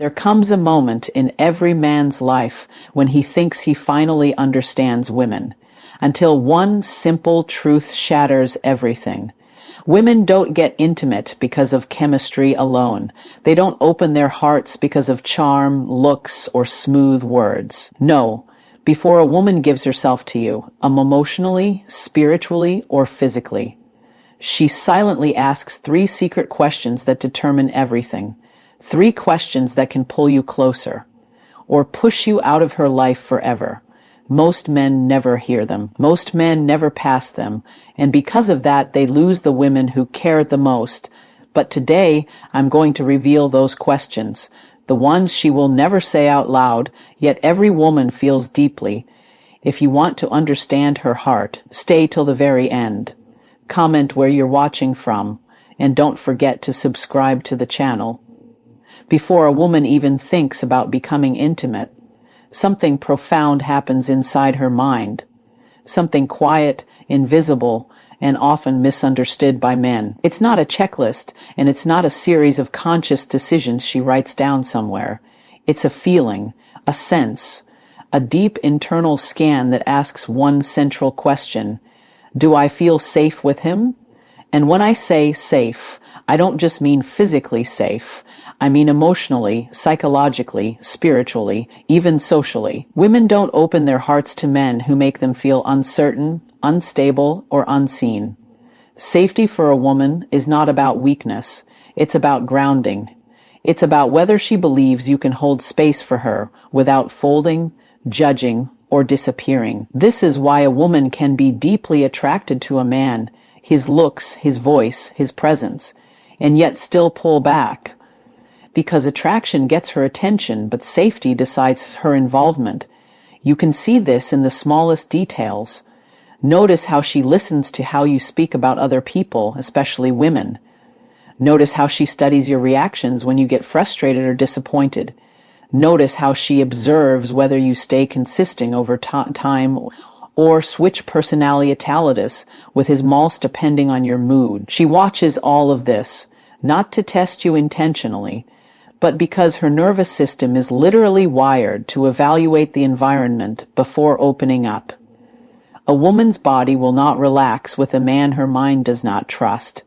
There comes a moment in every man's life when he thinks he finally understands women, until one simple truth shatters everything. Women don't get intimate because of chemistry alone. They don't open their hearts because of charm, looks, or smooth words. No, before a woman gives herself to you, emotionally, spiritually, or physically, she silently asks 3 secret questions that determine everything. 3 questions that can pull you closer, or push you out of her life forever. Most men never hear them. Most men never pass them, and because of that, they lose the women who care the most. But today, I'm going to reveal those questions, the ones she will never say out loud, yet every woman feels deeply. If you want to understand her heart, stay till the very end. Comment where you're watching from, and don't forget to subscribe to the channel. Before a woman even thinks about becoming intimate, something profound happens inside her mind. Something quiet, invisible, and often misunderstood by men. It's not a checklist, and it's not a series of conscious decisions she writes down somewhere. It's a feeling, a sense, a deep internal scan that asks one central question: do I feel safe with him? And when I say safe, I don't just mean physically safe. I mean emotionally, psychologically, spiritually, even socially. Women don't open their hearts to men who make them feel uncertain, unstable, or unseen. Safety for a woman is not about weakness. It's about grounding. It's about whether she believes you can hold space for her without folding, judging, or disappearing. This is why a woman can be deeply attracted to a man, his looks, his voice, his presence, and yet still pull back. Because attraction gets her attention, but safety decides her involvement. You can see this in the smallest details. Notice how she listens to how you speak about other people, especially women. Notice how she studies your reactions when you get frustrated or disappointed. Notice how she observes whether you stay consistent over time or switch personalitatis with his malls depending on your mood. She watches all of this, not to test you intentionally, but because her nervous system is literally wired to evaluate the environment before opening up. A woman's body will not relax with a man her mind does not trust.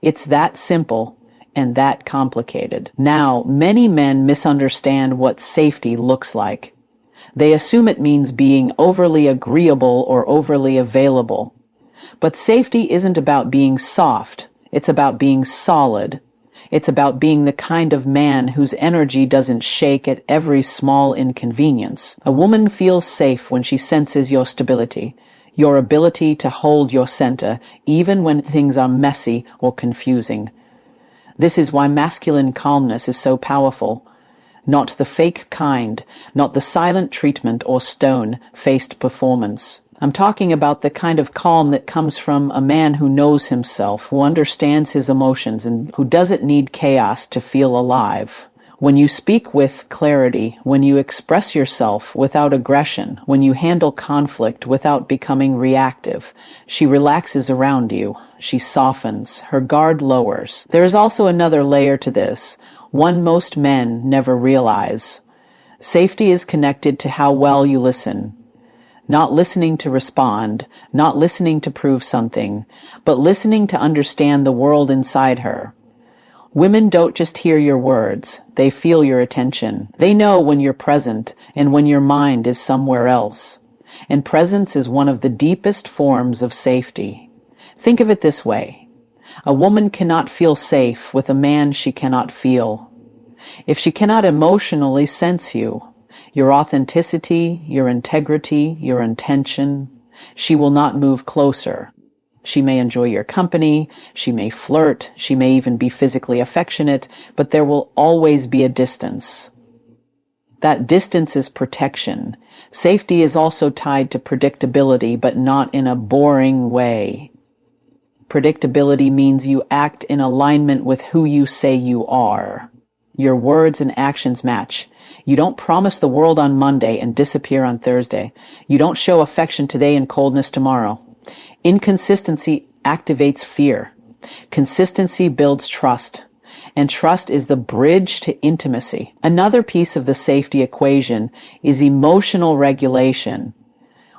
It's that simple and that complicated. Now, many men misunderstand what safety looks like. They assume it means being overly agreeable or overly available. But safety isn't about being soft. It's about being solid. It's about being the kind of man whose energy doesn't shake at every small inconvenience. A woman feels safe when she senses your stability, your ability to hold your center, even when things are messy or confusing. This is why masculine calmness is so powerful. Not the fake kind, not the silent treatment or stone-faced performance. I'm talking about the kind of calm that comes from a man who knows himself, who understands his emotions, and who doesn't need chaos to feel alive. When you speak with clarity, when you express yourself without aggression, when you handle conflict without becoming reactive, she relaxes around you. She softens. Her guard lowers. There is also another layer to this, one most men never realize. Safety is connected to how well you listen. Not listening to respond, not listening to prove something, but listening to understand the world inside her. Women don't just hear your words, they feel your attention. They know when you're present and when your mind is somewhere else. And presence is one of the deepest forms of safety. Think of it this way. A woman cannot feel safe with a man she cannot feel. If she cannot emotionally sense you, your authenticity, your integrity, your intention, she will not move closer. She may enjoy your company, she may flirt, she may even be physically affectionate, but there will always be a distance. That distance is protection. Safety is also tied to predictability, but not in a boring way. Predictability means you act in alignment with who you say you are. Your words and actions match. You don't promise the world on Monday and disappear on Thursday. You don't show affection today and coldness tomorrow. Inconsistency activates fear. Consistency builds trust. and trust is the bridge to intimacy. Another piece of the safety equation is emotional regulation.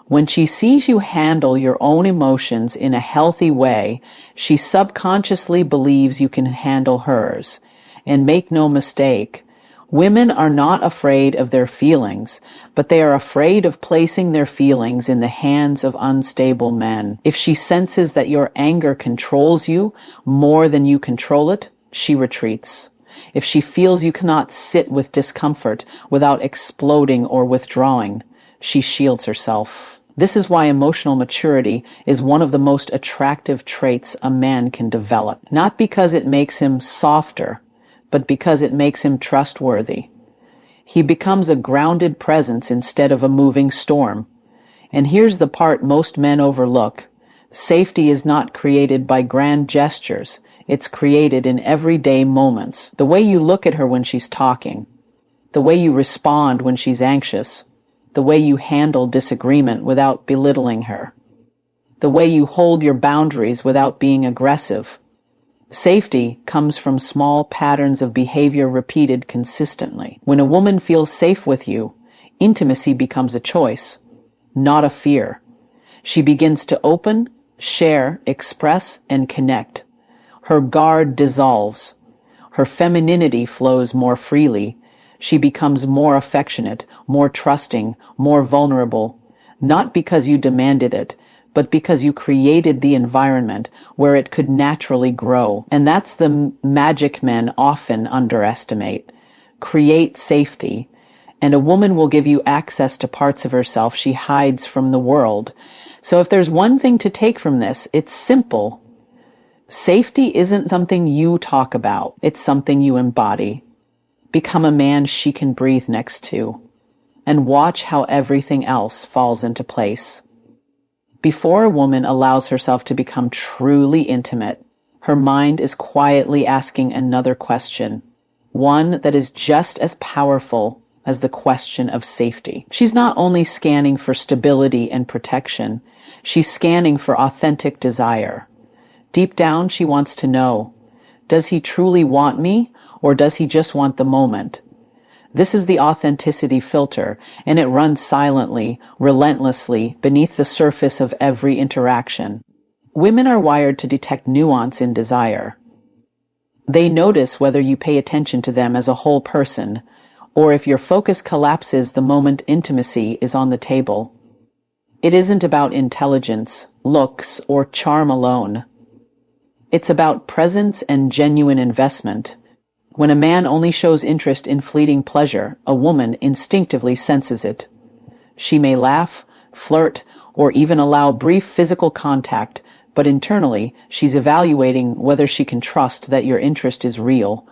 When she sees you handle your own emotions in a healthy way, she subconsciously believes you can handle hers. And make no mistake, women are not afraid of their feelings, but they are afraid of placing their feelings in the hands of unstable men. If she senses that your anger controls you more than you control it, she retreats. If she feels you cannot sit with discomfort without exploding or withdrawing, she shields herself. This is why emotional maturity is one of the most attractive traits a man can develop. Not because it makes him softer, but because it makes him trustworthy. He becomes a grounded presence instead of a moving storm. And here's the part most men overlook. Safety is not created by grand gestures. It's created in everyday moments. The way you look at her when she's talking, the way you respond when she's anxious, the way you handle disagreement without belittling her, the way you hold your boundaries without being aggressive. Safety comes from small patterns of behavior repeated consistently. When a woman feels safe with you, intimacy becomes a choice, not a fear. She begins to open, share, express, and connect. Her guard dissolves. Her femininity flows more freely. She becomes more affectionate, more trusting, more vulnerable, not because you demanded it, but because you created the environment where it could naturally grow. And that's the magic men often underestimate. Create safety, and a woman will give you access to parts of herself she hides from the world. So if there's one thing to take from this, it's simple. Safety isn't something you talk about, it's something you embody. Become a man she can breathe next to, and watch how everything else falls into place. Before a woman allows herself to become truly intimate, her mind is quietly asking another question, one that is just as powerful as the question of safety. She's not only scanning for stability and protection, she's scanning for authentic desire. Deep down, she wants to know, does he truly want me, or does he just want the moment? This is the authenticity filter, and it runs silently, relentlessly, beneath the surface of every interaction. Women are wired to detect nuance in desire. They notice whether you pay attention to them as a whole person, or if your focus collapses the moment intimacy is on the table. It isn't about intelligence, looks, or charm alone. It's about presence and genuine investment. When a man only shows interest in fleeting pleasure, a woman instinctively senses it. She may laugh, flirt, or even allow brief physical contact, but internally, she's evaluating whether she can trust that your interest is real,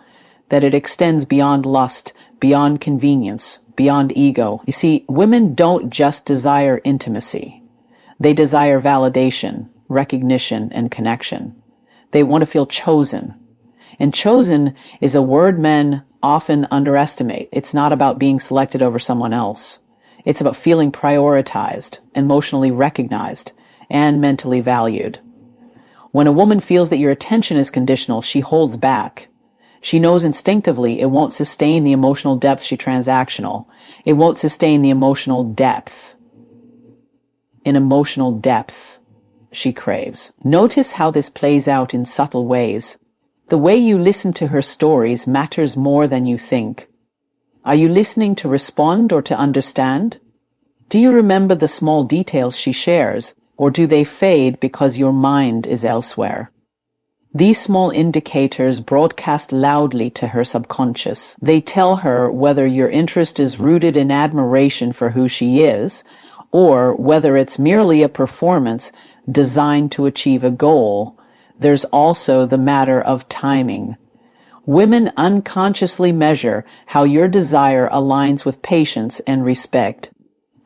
that it extends beyond lust, beyond convenience, beyond ego. You see, women don't just desire intimacy. They desire validation, recognition, and connection. They want to feel chosen. And chosen is a word men often underestimate. It's not about being selected over someone else. It's about feeling prioritized, emotionally recognized, and mentally valued. When a woman feels that your attention is conditional, she holds back. She knows instinctively it won't sustain the emotional depth she transactional. It won't sustain the emotional depth. An emotional depth she craves. Notice how this plays out in subtle ways. The way you listen to her stories matters more than you think. Are you listening to respond or to understand? Do you remember the small details she shares, or do they fade because your mind is elsewhere? These small indicators broadcast loudly to her subconscious. They tell her whether your interest is rooted in admiration for who she is, or whether it's merely a performance designed to achieve a goal. There's also the matter of timing. Women unconsciously measure how your desire aligns with patience and respect.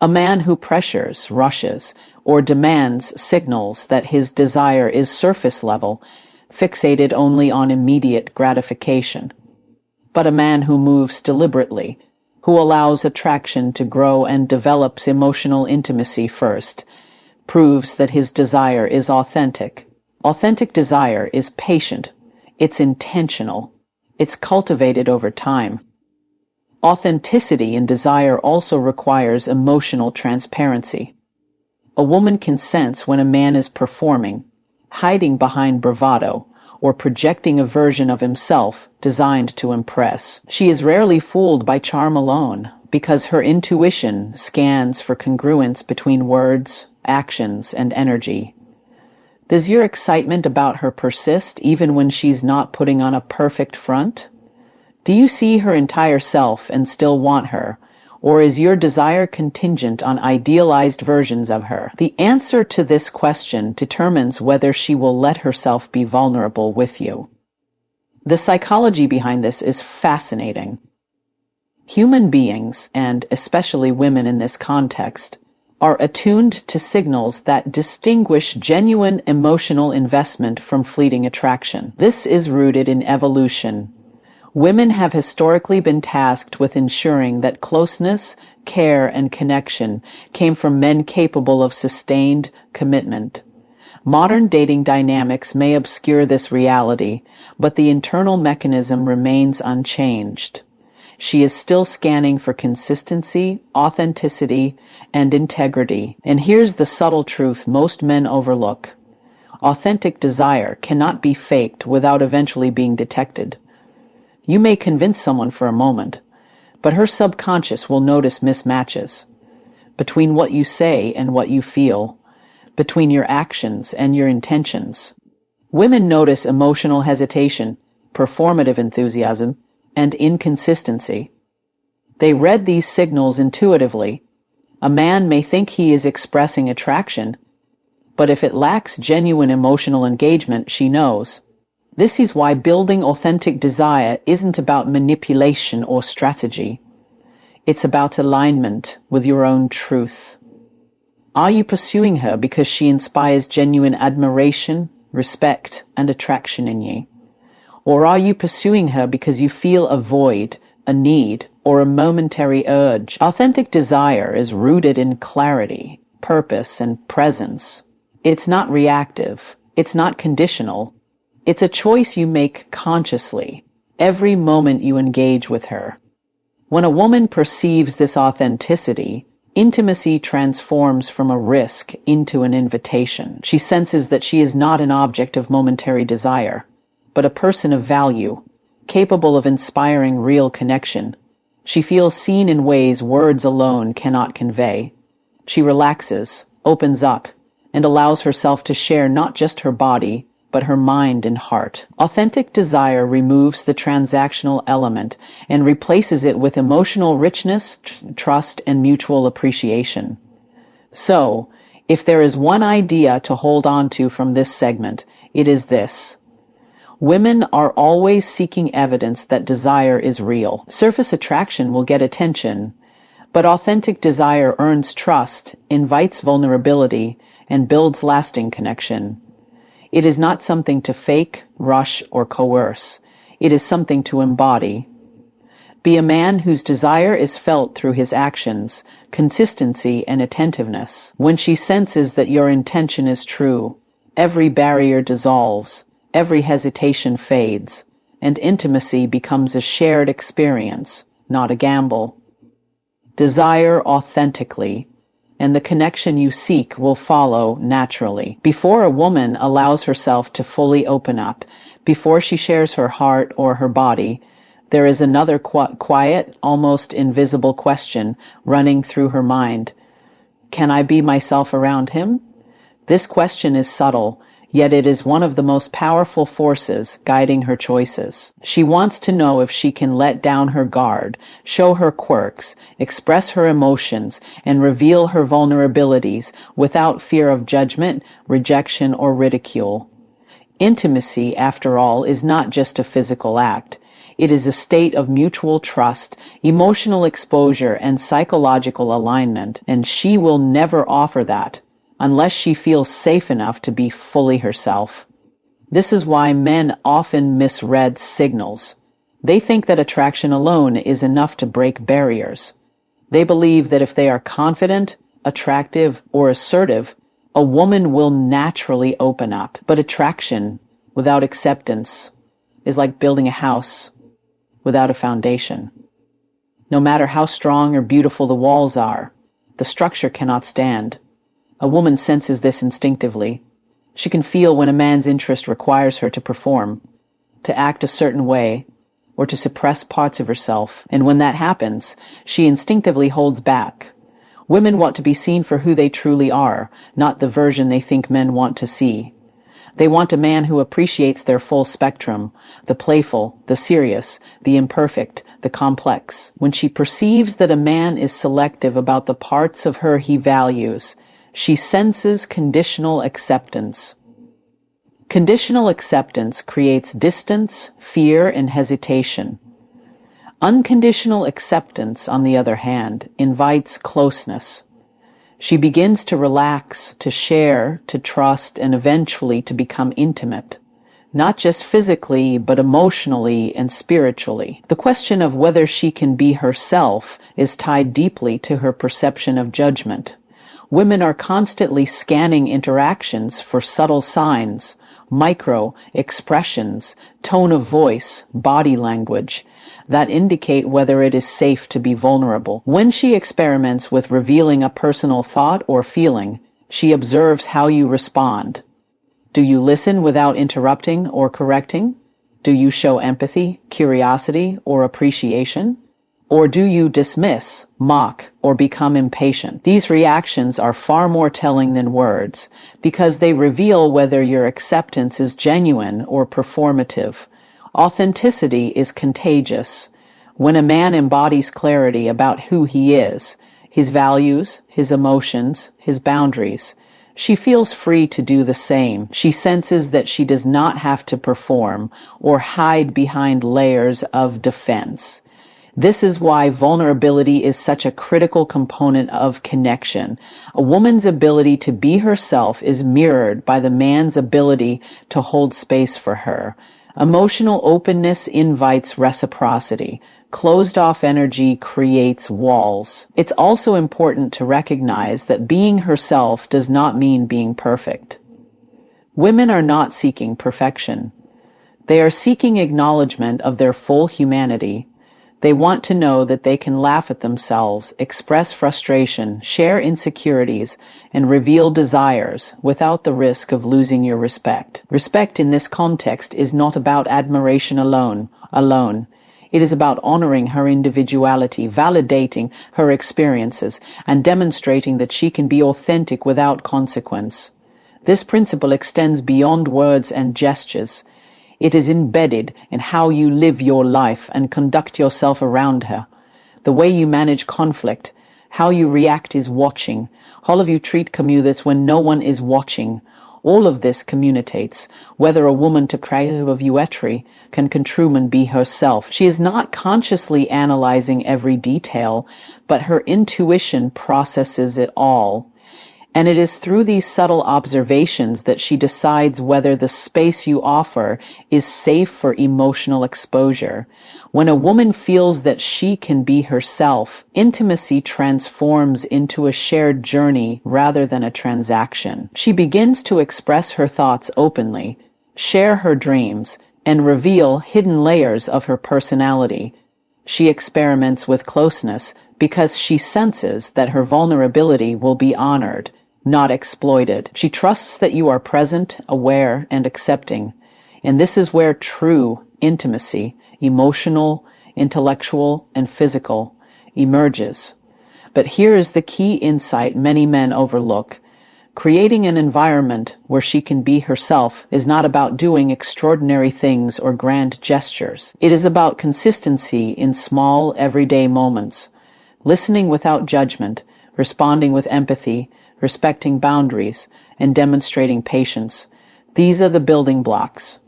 A man who pressures, rushes, or demands signals that his desire is surface level, fixated only on immediate gratification. But a man who moves deliberately, who allows attraction to grow and develops emotional intimacy first, proves that his desire is authentic. Authentic desire is patient, it's intentional, It's cultivated over time. Authenticity in desire also requires emotional transparency. A woman can sense when a man is performing, hiding behind bravado, or projecting a version of himself designed to impress. She is rarely fooled by charm alone, because her intuition scans for congruence between words, actions, and energy. Does your excitement about her persist even when she's not putting on a perfect front? Do you see her entire self and still want her, or is your desire contingent on idealized versions of her? The answer to this question determines whether she will let herself be vulnerable with you. The psychology behind this is fascinating. Human beings, and especially women in this context, are attuned to signals that distinguish genuine emotional investment from fleeting attraction. This is rooted in evolution. Women have historically been tasked with ensuring that closeness, care, and connection came from men capable of sustained commitment. Modern dating dynamics may obscure this reality, but the internal mechanism remains unchanged. She is still scanning for consistency, authenticity, and integrity. And here's the subtle truth most men overlook. Authentic desire cannot be faked without eventually being detected. You may convince someone for a moment, but her subconscious will notice mismatches between what you say and what you feel, between your actions and your intentions. Women notice emotional hesitation, performative enthusiasm, and inconsistency. They read these signals intuitively. A man may think he is expressing attraction, but if it lacks genuine emotional engagement, she knows. This is why building authentic desire isn't about manipulation or strategy. It's about alignment with your own truth. Are you pursuing her because she inspires genuine admiration, respect, and attraction in you? Or are you pursuing her because you feel a void, a need, or a momentary urge? Authentic desire is rooted in clarity, purpose, and presence. It's not reactive. It's not conditional. It's a choice you make consciously, every moment you engage with her. When a woman perceives this authenticity, intimacy transforms from a risk into an invitation. She senses that she is not an object of momentary desire, but a person of value, capable of inspiring real connection. She feels seen in ways words alone cannot convey. She relaxes, opens up, and allows herself to share not just her body, but her mind and heart. Authentic desire removes the transactional element and replaces it with emotional richness, trust, and mutual appreciation. So, if there is one idea to hold on to from this segment, it is this. Women are always seeking evidence that desire is real. Surface attraction will get attention, but authentic desire earns trust, invites vulnerability, and builds lasting connection. It is not something to fake, rush, or coerce. It is something to embody. Be a man whose desire is felt through his actions, consistency, and attentiveness. When she senses that your intention is true, every barrier dissolves, every hesitation fades, and intimacy becomes a shared experience, not a gamble. Desire authentically, and the connection you seek will follow naturally. Before a woman allows herself to fully open up, before she shares her heart or her body, there is another quiet, almost invisible question running through her mind. Can I be myself around him? This question is subtle, yet it is one of the most powerful forces guiding her choices. She wants to know if she can let down her guard, show her quirks, express her emotions, and reveal her vulnerabilities without fear of judgment, rejection, or ridicule. Intimacy, after all, is not just a physical act. It is a state of mutual trust, emotional exposure, and psychological alignment, and she will never offer that unless she feels safe enough to be fully herself. This is why men often misread signals. They think that attraction alone is enough to break barriers. They believe that if they are confident, attractive, or assertive, a woman will naturally open up. But attraction without acceptance is like building a house without a foundation. No matter how strong or beautiful the walls are, the structure cannot stand. A woman senses this instinctively. She can feel when a man's interest requires her to perform, to act a certain way, or to suppress parts of herself, and when that happens, she instinctively holds back. Women want to be seen for who they truly are, not the version they think men want to see. They want a man who appreciates their full spectrum, the playful, the serious, the imperfect, the complex. When she perceives that a man is selective about the parts of her he values, she senses conditional acceptance. Conditional acceptance creates distance, fear, and hesitation. Unconditional acceptance, on the other hand, invites closeness. She begins to relax, to share, to trust, and eventually to become intimate, not just physically, but emotionally and spiritually. The question of whether she can be herself is tied deeply to her perception of judgment. Women are constantly scanning interactions for subtle signs, micro expressions, tone of voice, body language, that indicate whether it is safe to be vulnerable. When she experiments with revealing a personal thought or feeling, she observes how you respond. Do you listen without interrupting or correcting? Do you show empathy, curiosity, or appreciation? Or do you dismiss, mock, or become impatient? These reactions are far more telling than words, because they reveal whether your acceptance is genuine or performative. Authenticity is contagious. When a man embodies clarity about who he is, his values, his emotions, his boundaries, she feels free to do the same. She senses that she does not have to perform or hide behind layers of defense. This is why vulnerability is such a critical component of connection. A woman's ability to be herself is mirrored by the man's ability to hold space for her. Emotional openness invites reciprocity. Closed-off energy creates walls. It's also important to recognize that being herself does not mean being perfect. Women are not seeking perfection. They are seeking acknowledgement of their full humanity. They want to know that they can laugh at themselves, express frustration, share insecurities, and reveal desires without the risk of losing your respect. Respect in this context is not about admiration alone. It is about honoring her individuality, validating her experiences, and demonstrating that she can be authentic without consequence. This principle extends beyond words and gestures. It is embedded in how you live your life and conduct yourself around her. The way you manage conflict, how you react is watching. All of you treat commutes when no one is watching. All of this communicates whether a woman to crave of Uetri can truly be herself. She is not consciously analyzing every detail, but her intuition processes it all. And it is through these subtle observations that she decides whether the space you offer is safe for emotional exposure. When a woman feels that she can be herself, intimacy transforms into a shared journey rather than a transaction. She begins to express her thoughts openly, share her dreams, and reveal hidden layers of her personality. She experiments with closeness because she senses that her vulnerability will be honored, not exploited. She trusts that you are present, aware, and accepting. And this is where true intimacy, emotional, intellectual, and physical, emerges. But here is the key insight many men overlook. Creating an environment where she can be herself is not about doing extraordinary things or grand gestures. It is about consistency in small, everyday moments. Listening without judgment, responding with empathy, respecting boundaries, and demonstrating patience. These are the building blocks.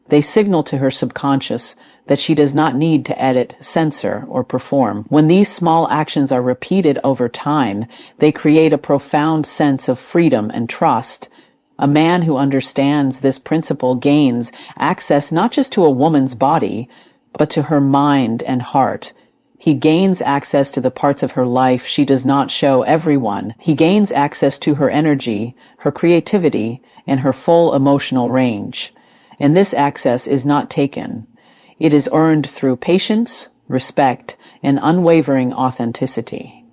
They signal to her subconscious that she does not need to edit, censor, or perform. When these small actions are repeated over time, they create a profound sense of freedom and trust. A man who understands this principle gains access not just to a woman's body, but to her mind and heart. He gains access to the parts of her life she does not show everyone. He gains access to her energy, her creativity, and her full emotional range. And this access is not taken. It is earned through patience, respect, and unwavering authenticity.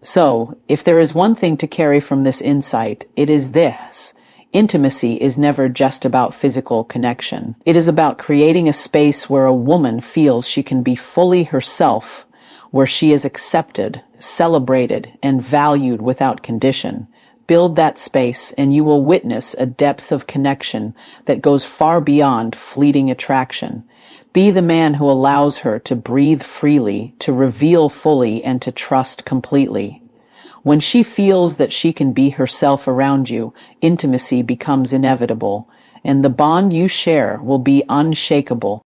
So, if there is one thing to carry from this insight, it is this. Intimacy is never just about physical connection. It is about creating a space where a woman feels she can be fully herself, where she is accepted, celebrated, and valued without condition. Build that space and you will witness a depth of connection that goes far beyond fleeting attraction. Be the man who allows her to breathe freely, to reveal fully, and to trust completely. When she feels that she can be herself around you, intimacy becomes inevitable, and the bond you share will be unshakable.